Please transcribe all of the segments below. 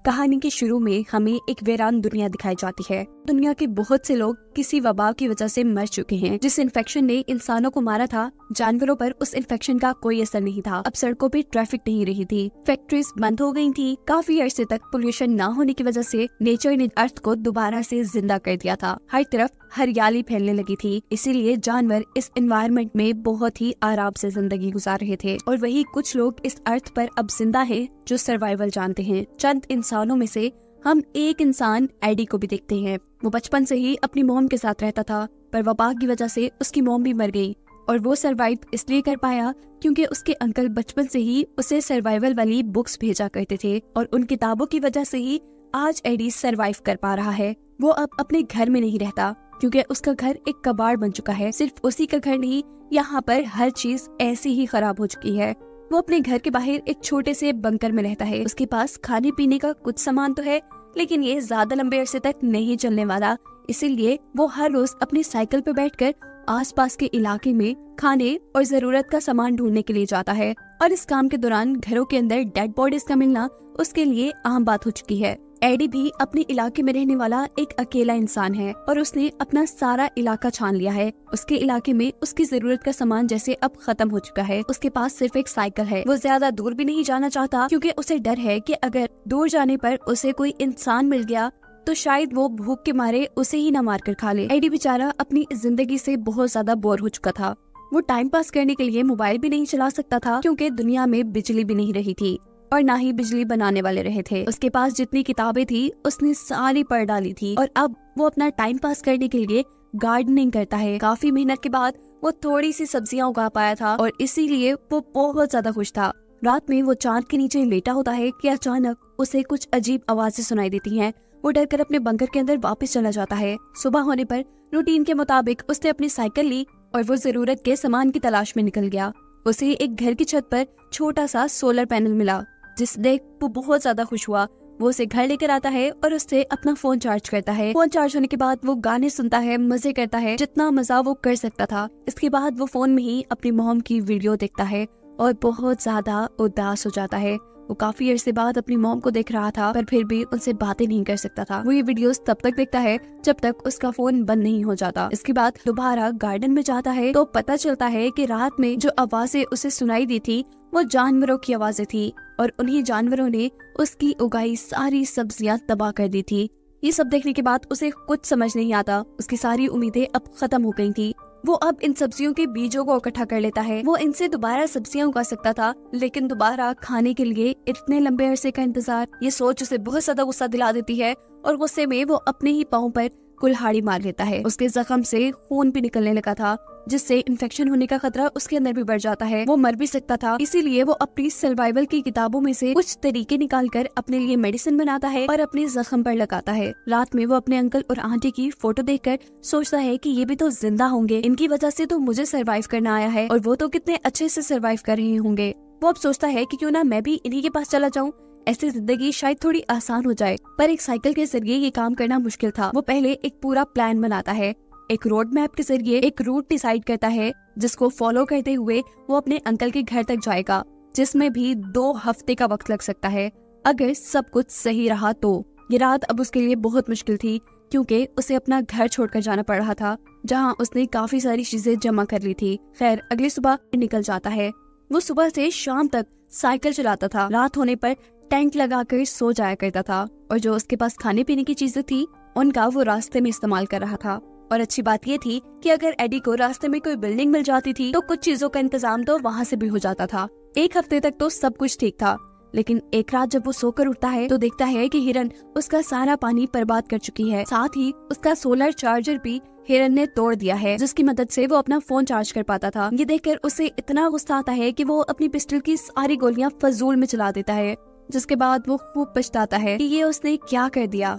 कहानी के शुरू में हमें एक वीरान दुनिया दिखाई जाती है। दुनिया के बहुत से लोग किसी वबा की वजह से मर चुके हैं। जिस इन्फेक्शन ने इंसानों को मारा था, जानवरों पर उस इन्फेक्शन का कोई असर नहीं था। अब सड़कों पे ट्रैफिक नहीं रही थी, फैक्ट्रीज बंद हो गई थी। काफी अरसे तक पोल्यूशन न होने की वजह से नेचर ने अर्थ को दोबारा से जिंदा कर दिया था। हर तरफ हरियाली फैलने लगी थी, इसीलिए जानवर इस एनवायरनमेंट में बहुत ही आराम से जिंदगी गुजार रहे थे। और वही कुछ लोग इस अर्थ पर अब जिंदा हैं जो सर्वाइवल जानते हैं। चंद इंसानों में से हम एक इंसान एडी को भी देखते हैं। वो बचपन से ही अपनी मॉम के साथ रहता था, पर वबा की वजह से उसकी मॉम भी मर गई। और वो सरवाइव इसलिए कर पाया क्योंकि उसके अंकल बचपन से ही उसे सर्वाइवल वाली बुक्स भेजा करते थे, और उन किताबों की वजह से ही आज एडी सरवाइव कर पा रहा है। वो अब अपने घर में नहीं रहता क्योंकि उसका घर एक कबाड़ बन चुका है। सिर्फ उसी का घर नहीं, यहाँ पर हर चीज ऐसी ही खराब हो चुकी है। वो अपने घर के बाहर एक छोटे से बंकर में रहता है। उसके पास खाने पीने का कुछ सामान तो है, लेकिन ये ज्यादा लंबे अरसे तक नहीं चलने वाला। इसीलिए वो हर रोज अपनी साइकिल पर बैठकर आसपास के इलाके में खाने और जरूरत का सामान ढूंढने के लिए जाता है। और इस काम के दौरान घरों के अंदर डेड बॉडीज का मिलना उसके लिए आम बात हो चुकी है। एडी भी अपने इलाके में रहने वाला एक अकेला इंसान है, और उसने अपना सारा इलाका छान लिया है। उसके इलाके में उसकी जरूरत का सामान जैसे अब खत्म हो चुका है। उसके पास सिर्फ एक साइकिल है। वो ज्यादा दूर भी नहीं जाना चाहता क्योंकि उसे डर है कि अगर दूर जाने पर उसे कोई इंसान मिल गया तो शायद वो भूख के मारे उसे ही न मार कर खा ले। एडी बेचारा अपनी जिंदगी से बहुत ज्यादा बोर हो चुका था। वो टाइम पास करने के लिए मोबाइल भी नहीं चला सकता था क्योंकि दुनिया में बिजली भी नहीं रही थी और ना ही बिजली बनाने वाले रहे थे। उसके पास जितनी किताबें थी उसने सारी पढ़ डाली थी, और अब वो अपना टाइम पास करने के लिए गार्डनिंग करता है। काफी मेहनत के बाद वो थोड़ी सी सब्जियां उगा पाया था, और इसीलिए वो बहुत ज्यादा खुश था। रात में वो चांद के नीचे लेटा होता है कि अचानक उसे कुछ अजीब आवाजें सुनाई देती हैं। वो डर कर अपने बंकर के अंदर वापस चला जाता है। सुबह होने पर रूटीन के मुताबिक उसने अपनी साइकिल ली और वो जरूरत के सामान की तलाश में निकल गया। उसे एक घर की छत पर छोटा सा सोलर पैनल मिला, जिस देख वो बहुत ज्यादा खुश हुआ। वो उसे घर लेकर आता है और उससे अपना फोन चार्ज करता है। फोन चार्ज होने के बाद वो गाने सुनता है, मजे करता है, जितना मजा वो कर सकता था। इसके बाद वो फोन में ही अपनी मॉम की वीडियो देखता है और बहुत ज्यादा उदास हो जाता है। वो काफी अरसे बाद अपनी मॉम को देख रहा था, पर फिर भी उनसे बातें नहीं कर सकता था। वो ये वीडियोस तब तक देखता है जब तक उसका फोन बंद नहीं हो जाता। इसके बाद दोबारा गार्डन में जाता है तो पता चलता है कि रात में जो आवाजें उसे सुनाई दी थी वो जानवरों की आवाजें थी, और उन्हीं जानवरों ने उसकी उगाई सारी सब्जियां तबाह कर दी थी। ये सब देखने के बाद उसे कुछ समझ नहीं आता। उसकी सारी उम्मीदें अब खत्म हो गई थी। वो अब इन सब्जियों के बीजों को इकट्ठा कर लेता है। वो इनसे दोबारा सब्जियां उगा सकता था, लेकिन दोबारा खाने के लिए इतने लंबे अरसे का इंतजार, ये सोच उसे बहुत ज्यादा गुस्सा दिला देती है, और गुस्से में वो अपने ही पाँव पर कुल्हाड़ी मार लेता है। उसके जख्म से खून भी निकलने लगा था, जिससे इन्फेक्शन होने का खतरा उसके अंदर भी बढ़ जाता है। वो मर भी सकता था। इसीलिए वो अपनी सर्वाइवल की किताबों में से कुछ तरीके निकालकर अपने लिए मेडिसिन बनाता है और अपने जख्म पर लगाता है। रात में वो अपने अंकल और आंटी की फोटो देखकर सोचता है कि ये भी तो जिंदा होंगे, इनकी वजह से तो मुझे सर्वाइव करना आया है, और वो तो कितने अच्छे से सर्वाइव कर रहे होंगे। वो अब सोचता है कि क्यों ना मैं भी इन्हीं के पास चला जाऊँ, ऐसी जिंदगी शायद थोड़ी आसान हो जाए। पर एक साइकिल के जरिए ये काम करना मुश्किल था। वो पहले एक पूरा प्लान बनाता है। एक रोड मैप के जरिए एक रूट डिसाइड करता है, जिसको फॉलो करते हुए वो अपने अंकल के घर तक जाएगा, जिसमें भी 2 हफ्ते का वक्त लग सकता है अगर सब कुछ सही रहा तो। ये रात अब उसके लिए बहुत मुश्किल थी क्योंकि उसे अपना घर छोड़कर जाना पड़ रहा था, जहाँ उसने काफी सारी चीजें जमा कर ली थी। खैर, अगली सुबह निकल जाता है। वो सुबह से शाम तक साइकिल चलाता था। रात होने पर टेंट लगाकर सो जाया करता था, और जो उसके पास खाने पीने की चीजें थी उनका वो रास्ते में इस्तेमाल कर रहा था। और अच्छी बात ये थी कि अगर एडी को रास्ते में कोई बिल्डिंग मिल जाती थी तो कुछ चीजों का इंतजाम तो वहाँ से भी हो जाता था। एक हफ्ते तक तो सब कुछ ठीक था, लेकिन एक रात जब वो सोकर उठता है तो देखता है कि हिरन उसका सारा पानी बर्बाद कर चुकी है। साथ ही उसका सोलर चार्जर भी हिरन ने तोड़ दिया है, जिसकी मदद से वो अपना फोन चार्ज कर पाता था। ये देखकर उसे इतना गुस्सा आता है कि वो अपनी पिस्टल की सारी गोलियां फजूल में चला देता है, जिसके बाद वो खूब पछताता है कि ये उसने क्या कर दिया।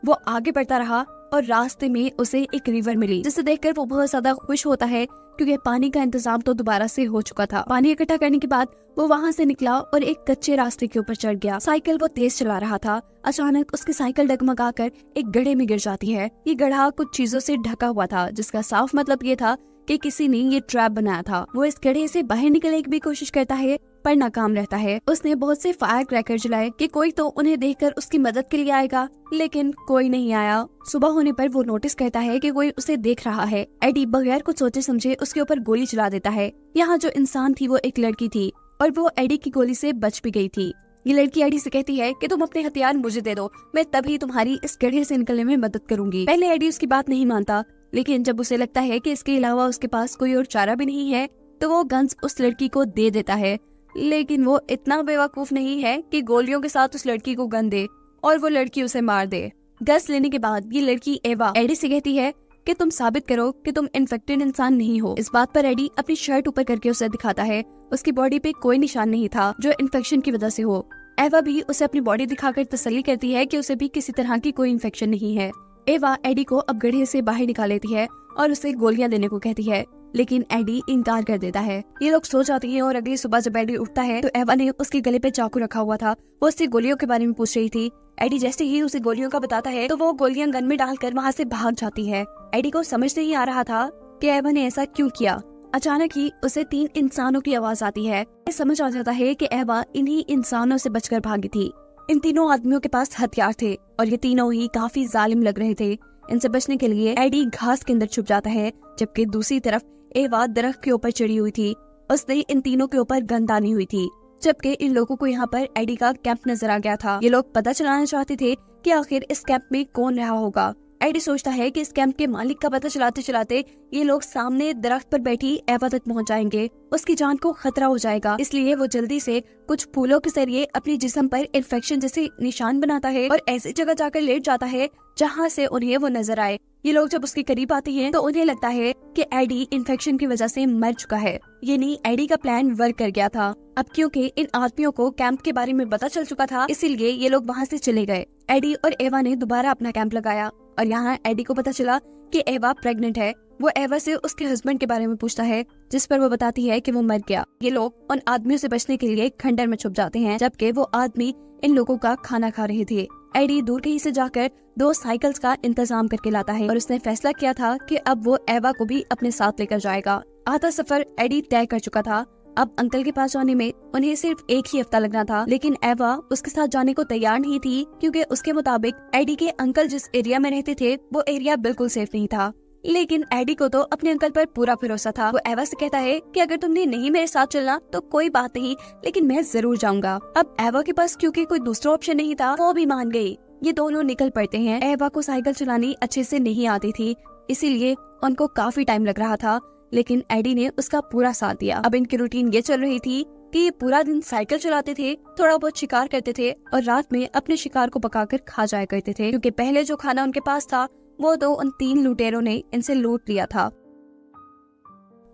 वो आगे बढ़ता रहा और रास्ते में उसे एक रिवर मिली, जिसे देखकर वो बहुत ज्यादा खुश होता है क्योंकि पानी का इंतजाम तो दोबारा से हो चुका था। पानी इकट्ठा करने के बाद वो वहाँ से निकला और एक कच्चे रास्ते के ऊपर चढ़ गया। साइकिल वो तेज चला रहा था। अचानक उसकी साइकिल डगमगाकर एक गड्ढे में गिर जाती है। ये गड्ढा कुछ चीजों से ढका हुआ था, जिसका साफ मतलब ये था कि किसी ने ये ट्रैप बनाया था। वो इस गड्ढे से बाहर निकलने की भी कोशिश करता है पर नाकाम रहता है। उसने बहुत से फायर क्रैकर जलाए कि कोई तो उन्हें देखकर उसकी मदद के लिए आएगा, लेकिन कोई नहीं आया। सुबह होने पर वो नोटिस करता है कि कोई उसे देख रहा है। एडी बगैर कुछ सोचे समझे उसके ऊपर गोली चला देता है। यहाँ जो इंसान थी वो एक लड़की थी और वो एडी की गोली से बच भी गई थी। ये लड़की एडी से कहती है कि तुम अपने हथियार मुझे दे दो, मैं तभी तुम्हारी इस गड्ढे से निकलने में मदद करूंगी। पहले एडी उसकी बात नहीं मानता, लेकिन जब उसे लगता है कि इसके अलावा उसके पास कोई और चारा भी नहीं है तो वो गन्स उस लड़की को दे देता है। लेकिन वो इतना बेवकूफ नहीं है कि गोलियों के साथ उस लड़की को गन दे और वो लड़की उसे मार दे। गस लेने के बाद ये लड़की एवा एडी से कहती है कि तुम साबित करो कि तुम इन्फेक्टेड इंसान नहीं हो। इस बात पर एडी अपनी शर्ट ऊपर करके उसे दिखाता है। उसकी बॉडी पे कोई निशान नहीं था जो इन्फेक्शन की वजह से हो। एवा भी उसे अपनी बॉडी दिखाकर तसल्ली करती है कि उसे भी किसी तरह की कोई इन्फेक्शन नहीं है। एवा एडी को अब गड्ढे से बाहर निकाल लेती है और उसे गोलियां देने को कहती है, लेकिन एडी इनकार कर देता है। ये लोग सो जाती हैं और अगली सुबह जब एडी उठता है तो एवा ने उसके गले पे चाकू रखा हुआ था। वो उससे गोलियों के बारे में पूछ रही थी। एडी जैसे ही उसे गोलियों का बताता है तो वो गोलियां गन में डालकर वहाँ से भाग जाती है। एडी को समझ नहीं आ रहा था कि एवा ने ऐसा क्यों किया। अचानक ही उसे 3 इंसानों की आवाज आती है। समझ आ जाता है कि एवा इन्हीं इंसानों से बचकर भागी थी। इन तीनों आदमियों के पास हथियार थे और ये तीनों ही काफी जालिम लग रहे थे। इनसे बचने के लिए एडी घास के अंदर छुप जाता है, जबकि दूसरी तरफ एवा दरख्त के ऊपर चढ़ी हुई थी। उसने इन तीनों के ऊपर गन तानी हुई थी, जबकि इन लोगों को यहाँ पर एडी का कैंप नजर आ गया था। ये लोग पता चलाना चाहते थे कि आखिर इस कैंप में कौन रहा होगा। एडी सोचता है कि इस कैंप के मालिक का पता चलाते चलाते ये लोग सामने दरख्त पर बैठी एवा तक पहुंच जाएंगे। उसकी जान को खतरा हो जाएगा, इसलिए वो जल्दी से कुछ फूलों के जरिए अपने जिस्म पर इन्फेक्शन जैसे निशान बनाता है और ऐसी जगह जाकर लेट जाता है जहाँ से उन्हें वो नजर आए। ये लोग जब उसके करीब आते हैं तो उन्हें लगता है कि एडी इन्फेक्शन की वजह से मर चुका है। ये नहीं, एडी का प्लान वर्क कर गया था। अब क्योंकि इन आदमियों को कैंप के बारे में पता चल चुका था, इसीलिए ये लोग वहाँ से चले गए। एडी और एवा ने दोबारा अपना कैंप लगाया और यहाँ एडी को पता चला कि एवा प्रेग्नेंट है। वो एवा से उसके हस्बैंड के बारे में पूछता है, जिस पर वो बताती है कि वो मर गया। ये लोग उन आदमियों से बचने के लिए खंडर में छुप जाते हैं, जबकि वो आदमी इन लोगों का खाना खा रहे थे। एडी दूर कहीं से जाकर 2 साइकिल्स का इंतजाम करके लाता है और उसने फैसला किया था कि अब वो एवा को भी अपने साथ लेकर जाएगा। आधा सफर एडी तय कर चुका था। अब अंकल के पास जाने में उन्हें सिर्फ 1 ही हफ्ता लगना था, लेकिन एवा उसके साथ जाने को तैयार नहीं थी, क्योंकि उसके मुताबिक एडी के अंकल जिस एरिया में रहते थे वो एरिया बिल्कुल सेफ नहीं था। लेकिन एडी को तो अपने अंकल पर पूरा भरोसा था। वो एवा से कहता है कि अगर तुमने नहीं मेरे साथ चलना तो कोई बात नहीं, लेकिन मैं जरूर जाऊंगा। अब एवा के पास क्योंकि कोई दूसरा ऑप्शन नहीं था, वो भी मान गई। ये दोनों निकल पड़ते हैं। एवा को साइकिल चलानी अच्छे से नहीं आती थी, इसीलिए उनको काफी टाइम लग रहा था, लेकिन एडी ने उसका पूरा साथ दिया। अब इनकी रूटीन ये चल रही थी कि ये पूरा दिन साइकिल चलाते थे, थोड़ा बहुत शिकार करते थे और रात में अपने शिकार को पकाकर खा जाया करते थे, क्योंकि पहले जो खाना उनके पास था वो तो उन 3 लुटेरों ने इनसे लूट लिया था।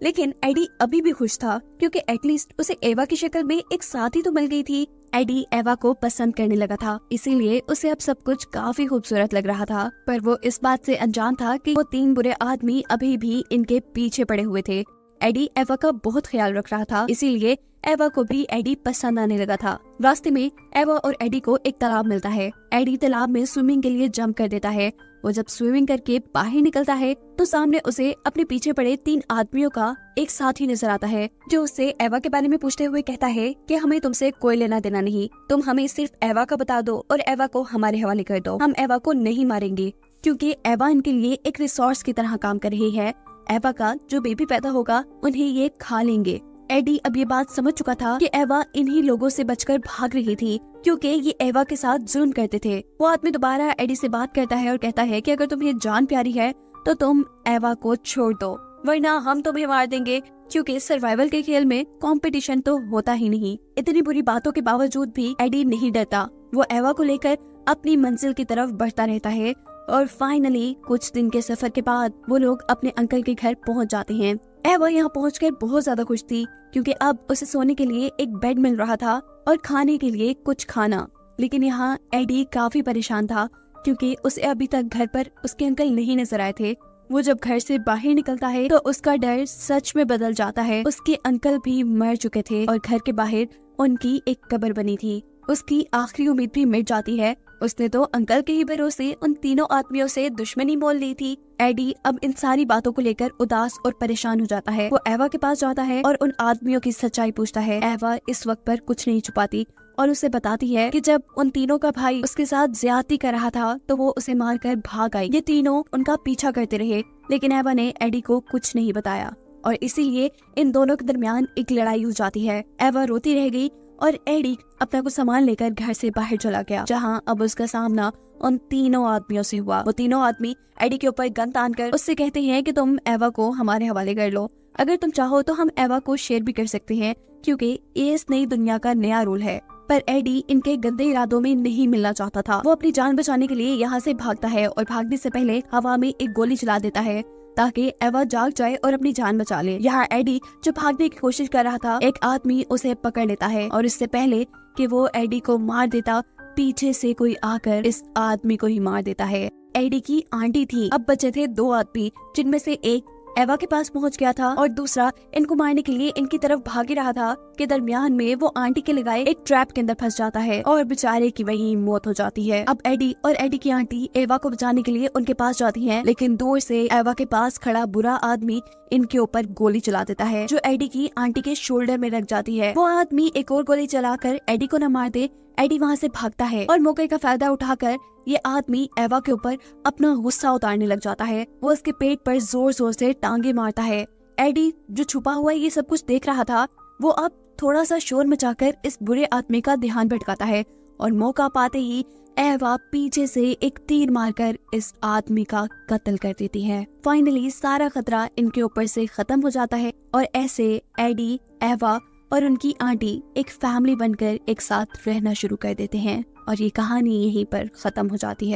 लेकिन एडी अभी भी खुश था, क्योंकि एटलीस्ट उसे एवा की शक्ल में एक साथी तो मिल गई थी। एडी एवा को पसंद करने लगा था, इसीलिए उसे अब सब कुछ काफी खूबसूरत लग रहा था। पर वो इस बात से अनजान था कि वो 3 बुरे आदमी अभी भी इनके पीछे पड़े हुए थे। एडी एवा का बहुत ख्याल रख रहा था, इसीलिए एवा को भी एडी पसंद आने लगा था। रास्ते में एवा और एडी को एक तालाब मिलता है। एडी तालाब में स्विमिंग के लिए जंप कर देता है। वो जब स्विमिंग करके बाहर निकलता है तो सामने उसे अपने पीछे पड़े 3 आदमियों का एक साथी नजर आता है, जो उससे एवा के बारे में पूछते हुए कहता है कि हमें तुमसे कोई लेना देना नहीं, तुम हमें सिर्फ एवा का बता दो और एवा को हमारे हवाले कर दो। हम एवा को नहीं मारेंगे, क्योंकि एवा इनके लिए एक रिसोर्स की तरह काम कर रही है। एवा का जो बेबी पैदा होगा उन्हें ये खा लेंगे। एडी अब ये बात समझ चुका था कि एवा इन्हीं लोगों से बचकर भाग रही थी, क्योंकि ये एवा के साथ जुल्म करते थे। वो आदमी दोबारा एडी से बात करता है और कहता है कि अगर तुम्हें जान प्यारी है तो तुम एवा को छोड़ दो, वरना हम तुम्हें मार देंगे, क्योंकि सर्वाइवल के खेल में कंपटीशन तो होता ही नहीं। इतनी बुरी बातों के बावजूद भी एडी नहीं डरता। वो एवा को लेकर अपनी मंजिल की तरफ बढ़ता रहता है और फाइनली कुछ दिन के सफर के बाद वो लोग अपने अंकल के घर पहुंच जाते हैं। एवा यहाँ पहुंचकर बहुत ज्यादा खुश थी, क्योंकि अब उसे सोने के लिए एक बेड मिल रहा था और खाने के लिए कुछ खाना। लेकिन यहाँ एडी काफी परेशान था, क्योंकि उसे अभी तक घर पर उसके अंकल नहीं नजर आए थे। वो जब घर से बाहर निकलता है तो उसका डर सच में बदल जाता है। उसके अंकल भी मर चुके थे और घर के बाहर उनकी एक कब्र बनी थी। उसकी आखिरी उम्मीद भी मिट जाती है उसने तो अंकल के ही भरोसे उन तीनों आदमियों से दुश्मनी मोल ली थी। एडी अब इन सारी बातों को लेकर उदास और परेशान हो जाता है। वो एवा के पास जाता है और उन आदमियों की सच्चाई पूछता है। एवा इस वक्त पर कुछ नहीं छुपाती और उसे बताती है कि जब उन तीनों का भाई उसके साथ ज्यादती कर रहा था तो वो उसे मारकर भाग आई। ये तीनों उनका पीछा करते रहे, लेकिन एवा ने एडी को कुछ नहीं बताया और इसीलिए इन दोनों के दरमियान एक लड़ाई हो जाती है। एवा रोती रह गई और एडी अपना कुछ सामान लेकर घर से बाहर चला गया, जहाँ अब उसका सामना उन तीनों आदमियों से हुआ। वो तीनों आदमी एडी के ऊपर गन तानकर उससे कहते हैं कि तुम एवा को हमारे हवाले कर लो। अगर तुम चाहो तो हम एवा को शेयर भी कर सकते हैं, क्योंकि ये इस नई दुनिया का नया रूल है। पर एडी इनके गंदे इरादों में नहीं मिलना चाहता था। वो अपनी जान बचाने के लिए यहाँ से भागता है और भागने से पहले हवा में एक गोली चला देता है ताकि एवा जाग जाए और अपनी जान बचा ले। यहाँ एडी जो भागने की कोशिश कर रहा था, एक आदमी उसे पकड़ लेता है और इससे पहले कि वो एडी को मार देता, पीछे से कोई आकर इस आदमी को ही मार देता है। एडी की आंटी थी। अब बचे थे दो आदमी, जिनमें से एक एवा के पास पहुंच गया था और दूसरा इनको मारने के लिए इनकी तरफ भाग ही रहा था कि दरमियान में वो आंटी के लगाए एक ट्रैप के अंदर फंस जाता है और बेचारे की वही मौत हो जाती है। अब एडी और एडी की आंटी एवा को बचाने के लिए उनके पास जाती हैं, लेकिन दूर से एवा के पास खड़ा बुरा आदमी इनके ऊपर गोली चला देता है, जो एडी की आंटी के शोल्डर में लग जाती है। वो आदमी एक और गोली चलाकर एडी को न मार दे, एडी वहाँ से भागता है और मौके का फायदा उठाकर ये आदमी एवा के ऊपर अपना गुस्सा उतारने लग जाता है। वो उसके पेट पर जोर जोर से टांगे मारता है। एडी जो छुपा हुआ ये सब कुछ देख रहा था, वो अब थोड़ा सा शोर मचाकर इस बुरे आदमी का ध्यान भटकाता है और मौका पाते ही एवा पीछे से एक तीर मारकर इस आदमी का कत्ल कर देती है। फाइनली सारा खतरा इनके ऊपर से खत्म हो जाता है और ऐसे एडी, एवा और उनकी आंटी एक फैमिली बनकर एक साथ रहना शुरू कर देते हैं और ये कहानी यहीं पर खत्म हो जाती है।